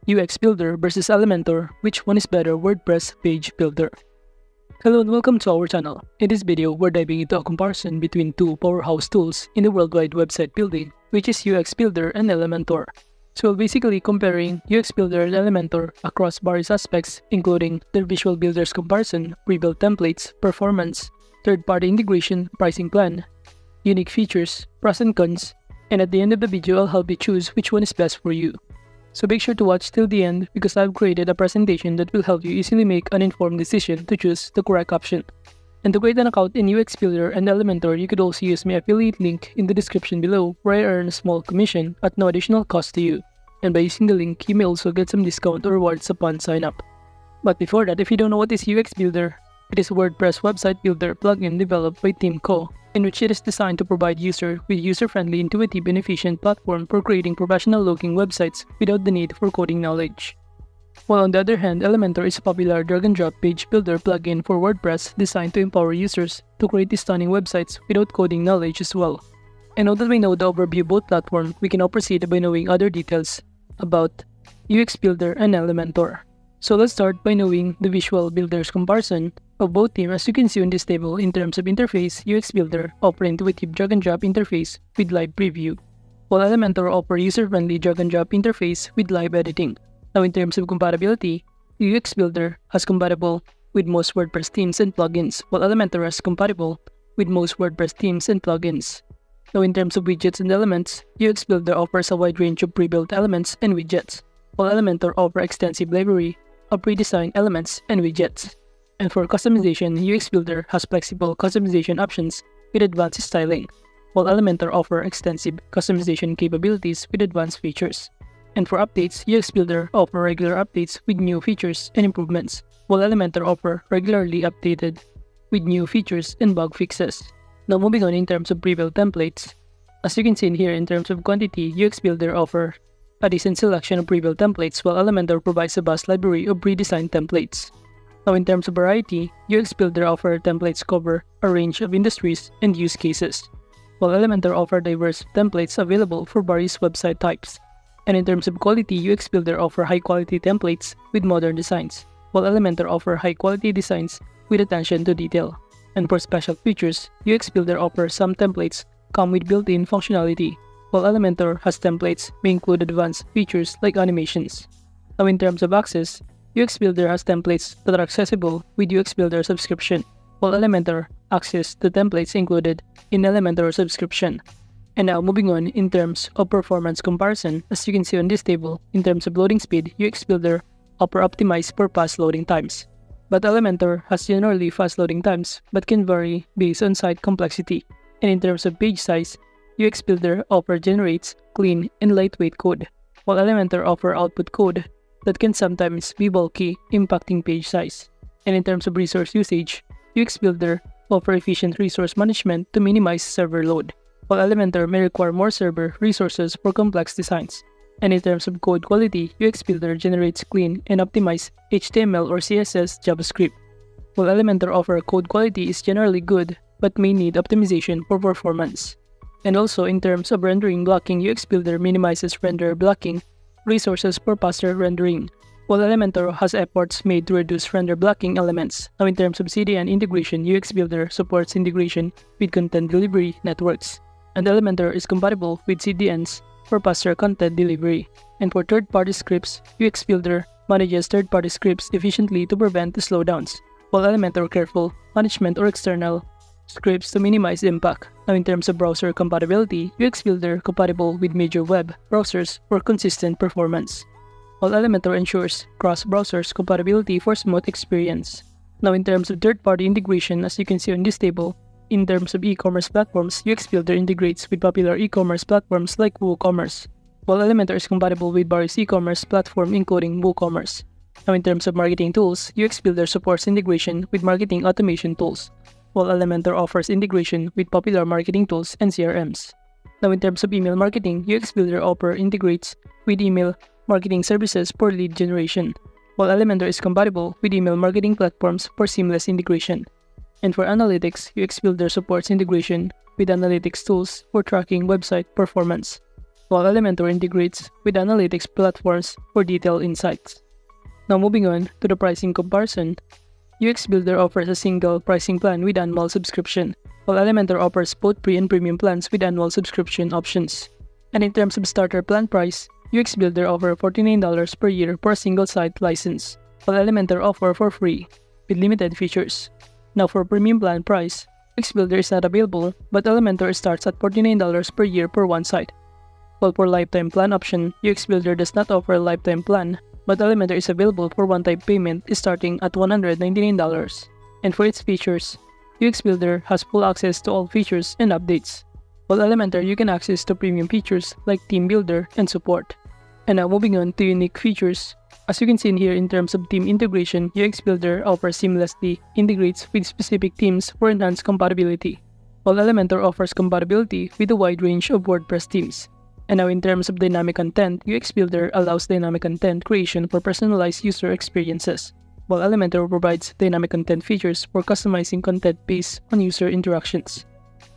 UX Builder versus Elementor, which one is better? WordPress Pagebuilder. Hello and welcome to our channel. In this video, we're diving into a comparison between two powerhouse tools in the worldwide website building, which is UX Builder and Elementor. So we're basically comparing UX Builder and Elementor across various aspects, including their visual builders comparison, pre-built templates, performance, third-party integration, pricing plan, unique features, pros and cons, and at the end of the video, I'll help you choose which one is best for you. So make sure to watch till the end because I've created a presentation that will help you easily make an informed decision to choose the correct option. And to create an account in UX Builder and Elementor, you could also use my affiliate link in the description below where I earn a small commission at no additional cost to you. And by using the link, you may also get some discount or rewards upon sign up. But before that, if you don't know what is UX Builder, it is a WordPress website builder plugin developed by Team Co, in which it is designed to provide users with user-friendly, intuitive, and efficient platform for creating professional-looking websites without the need for coding knowledge. While on the other hand, Elementor is a popular drag-and-drop page builder plugin for WordPress designed to empower users to create stunning websites without coding knowledge as well. And now that we know the overview of both platforms, we can now proceed by knowing other details about UX Builder and Elementor. So let's start by knowing the visual builders comparison of both teams. As you can see on this table, in terms of interface, UX Builder offers intuitive drag-and-drop interface with live preview, while Elementor offers user-friendly drag-and-drop interface with live editing. Now in terms of compatibility, UX Builder has compatible with most WordPress themes and plugins, while Elementor is compatible with most WordPress themes and plugins. Now in terms of widgets and elements, UX Builder offers a wide range of pre-built elements and widgets, while Elementor offers extensive library of pre-designed elements and widgets. And for customization, UX Builder has flexible customization options with advanced styling, while Elementor offers extensive customization capabilities with advanced features. And for updates, UX Builder offers regular updates with new features and improvements, while Elementor offers regularly updated with new features and bug fixes. Now moving on in terms of pre-built templates, as you can see in here in terms of quantity, UX Builder offers a decent selection of pre-built templates, while Elementor provides a vast library of pre-designed templates. Now in terms of variety, UX Builder offers templates cover a range of industries and use cases, while Elementor offers diverse templates available for various website types. And in terms of quality, UX Builder offers high-quality templates with modern designs, while Elementor offers high-quality designs with attention to detail. And for special features, UX Builder offers some templates come with built-in functionality, while Elementor has templates may include advanced features like animations. Now in terms of access, UX Builder has templates that are accessible with UX Builder subscription, while Elementor access to templates included in Elementor subscription. And now moving on in terms of performance comparison, as you can see on this table, in terms of loading speed, UX Builder offers optimized for fast loading times, but Elementor has generally fast loading times but can vary based on site complexity. And in terms of page size, UX Builder generates clean and lightweight code, while Elementor offers output code that can sometimes be bulky, impacting page size. And in terms of resource usage, UX Builder offers efficient resource management to minimize server load, while Elementor may require more server resources for complex designs. And in terms of code quality, UX Builder generates clean and optimized HTML or CSS JavaScript, while Elementor offers code quality is generally good but may need optimization for performance. And also in terms of rendering blocking, UX Builder minimizes render blocking resources for faster rendering, while Elementor has efforts made to reduce render blocking elements. Now in terms of CDN integration, UX Builder supports integration with content delivery networks, and Elementor is compatible with CDNs for faster content delivery. And for third-party scripts, UX Builder manages third-party scripts efficiently to prevent the slowdowns, while Elementor careful management or external scripts to minimize impact. Now in terms of browser compatibility, UX Builder compatible with major web browsers for consistent performance, while Elementor ensures cross-browsers compatibility for smooth experience. Now in terms of third-party integration, as you can see on this table, in terms of e-commerce platforms, UX Builder integrates with popular e-commerce platforms like WooCommerce, while Elementor is compatible with various e-commerce platforms including WooCommerce. Now in terms of marketing tools, UX Builder supports integration with marketing automation tools, while Elementor offers integration with popular marketing tools and CRMs. Now in terms of email marketing, UX Builder integrates with email marketing services for lead generation, while Elementor is compatible with email marketing platforms for seamless integration. And for analytics, UX Builder supports integration with analytics tools for tracking website performance, while Elementor integrates with analytics platforms for detailed insights. Now moving on to the pricing comparison, UX Builder offers a single pricing plan with annual subscription, while Elementor offers both pre and premium plans with annual subscription options. And in terms of starter plan price, UX Builder offers $49 per year for a single site license, while Elementor offers for free with limited features. Now for premium plan price, UX Builder is not available, but Elementor starts at $49 per year per one site. While for lifetime plan option, UX Builder does not offer a lifetime plan, but Elementor is available for one-time payment starting at $199. And for its features, UX Builder has full access to all features and updates, while Elementor you can access to premium features like Team Builder and support. And now moving on to unique features, as you can see in here in terms of team integration, UX Builder offers seamlessly integrates with specific teams for enhanced compatibility, while Elementor offers compatibility with a wide range of WordPress themes. And now in terms of dynamic content, UX Builder allows dynamic content creation for personalized user experiences, while Elementor provides dynamic content features for customizing content based on user interactions.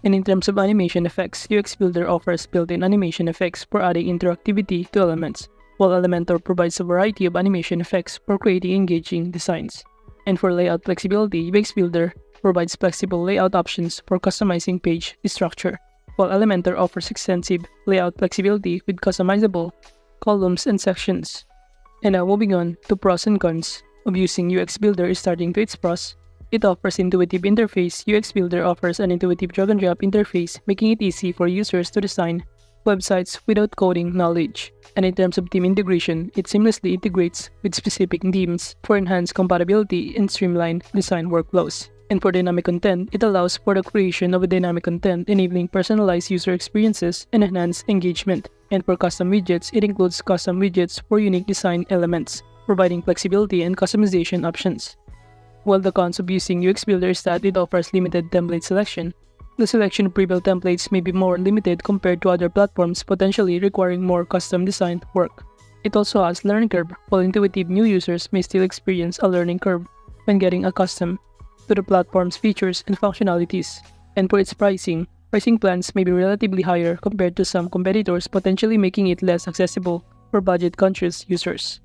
And in terms of animation effects, UX Builder offers built-in animation effects for adding interactivity to elements, while Elementor provides a variety of animation effects for creating engaging designs. And for layout flexibility, UX Builder provides flexible layout options for customizing page structure, while Elementor offers extensive layout flexibility with customizable columns and sections. And now moving on to pros and cons of using UX Builder starting to its pros. It offers intuitive interface. UX Builder offers an intuitive drag-and-drop interface, making it easy for users to design websites without coding knowledge. And in terms of team integration, it seamlessly integrates with specific themes for enhanced compatibility and streamlined design workflows. And for dynamic content, it allows for the creation of a dynamic content, enabling personalized user experiences and enhanced engagement. And for custom widgets, it includes custom widgets for unique design elements, providing flexibility and customization options. While the cons of using UX Builder is that it offers limited template selection. The selection of pre-built templates may be more limited compared to other platforms, potentially requiring more custom design work. It also has learning curve, while intuitive new users may still experience a learning curve when getting accustomed to the platform's features and functionalities. And for its pricing plans may be relatively higher compared to some competitors, potentially making it less accessible for budget-conscious users.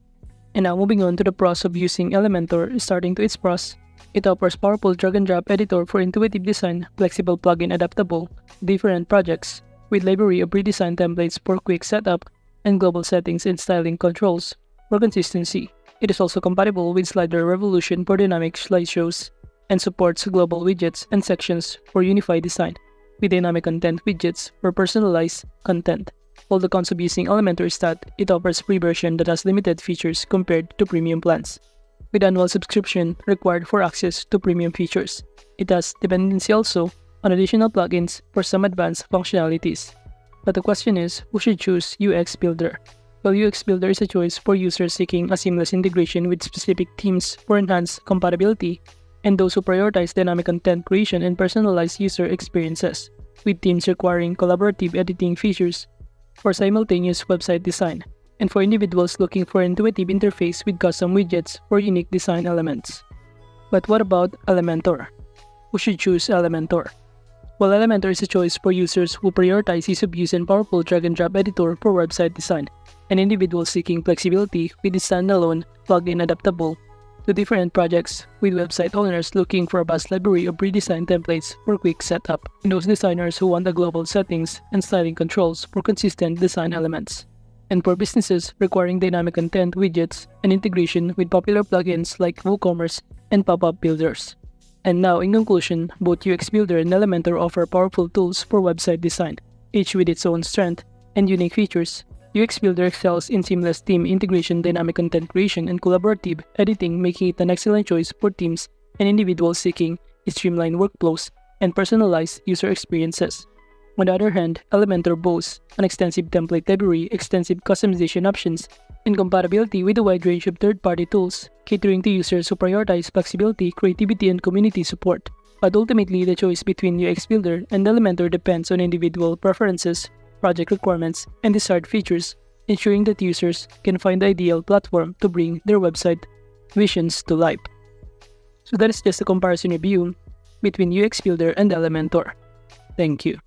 And now moving on to the pros of using Elementor, starting to its pros, it offers powerful drag-and-drop editor for intuitive design, flexible plugin adaptable to different projects, with library of pre-designed templates for quick setup, and global settings and styling controls for consistency. It is also compatible with Slider Revolution for dynamic slideshows, and supports global widgets and sections for unified design, with dynamic content widgets for personalized content. While the cons of using Elementor is that it offers free version that has limited features compared to premium plans, with annual subscription required for access to premium features. It has dependency also on additional plugins for some advanced functionalities. But the question is, who should choose UX Builder? Well, UX Builder is a choice for users seeking a seamless integration with specific themes for enhanced compatibility, and those who prioritize dynamic content creation and personalized user experiences, with teams requiring collaborative editing features for simultaneous website design, and for individuals looking for an intuitive interface with custom widgets for unique design elements. But what about Elementor? Who should choose Elementor? Well, Elementor is a choice for users who prioritize ease of use and powerful drag-and-drop editor for website design, and individuals seeking flexibility with its standalone plugin adaptable to different projects, with website owners looking for a vast library of pre-designed templates for quick setup, and those designers who want the global settings and styling controls for consistent design elements, and for businesses requiring dynamic content widgets and integration with popular plugins like WooCommerce and pop-up builders. And now, in conclusion, both UX Builder and Elementor offer powerful tools for website design, each with its own strength and unique features. UX Builder excels in seamless team integration, dynamic content creation, and collaborative editing, making it an excellent choice for teams and individuals seeking streamlined workflows and personalized user experiences. On the other hand, Elementor boasts an extensive template library, extensive customization options, and compatibility with a wide range of third-party tools, catering to users who prioritize flexibility, creativity, and community support. But ultimately, the choice between UX Builder and Elementor depends on individual preferences, project requirements, and desired features, ensuring that users can find the ideal platform to bring their website visions to life. So that is just a comparison review between UX Builder and Elementor. Thank you.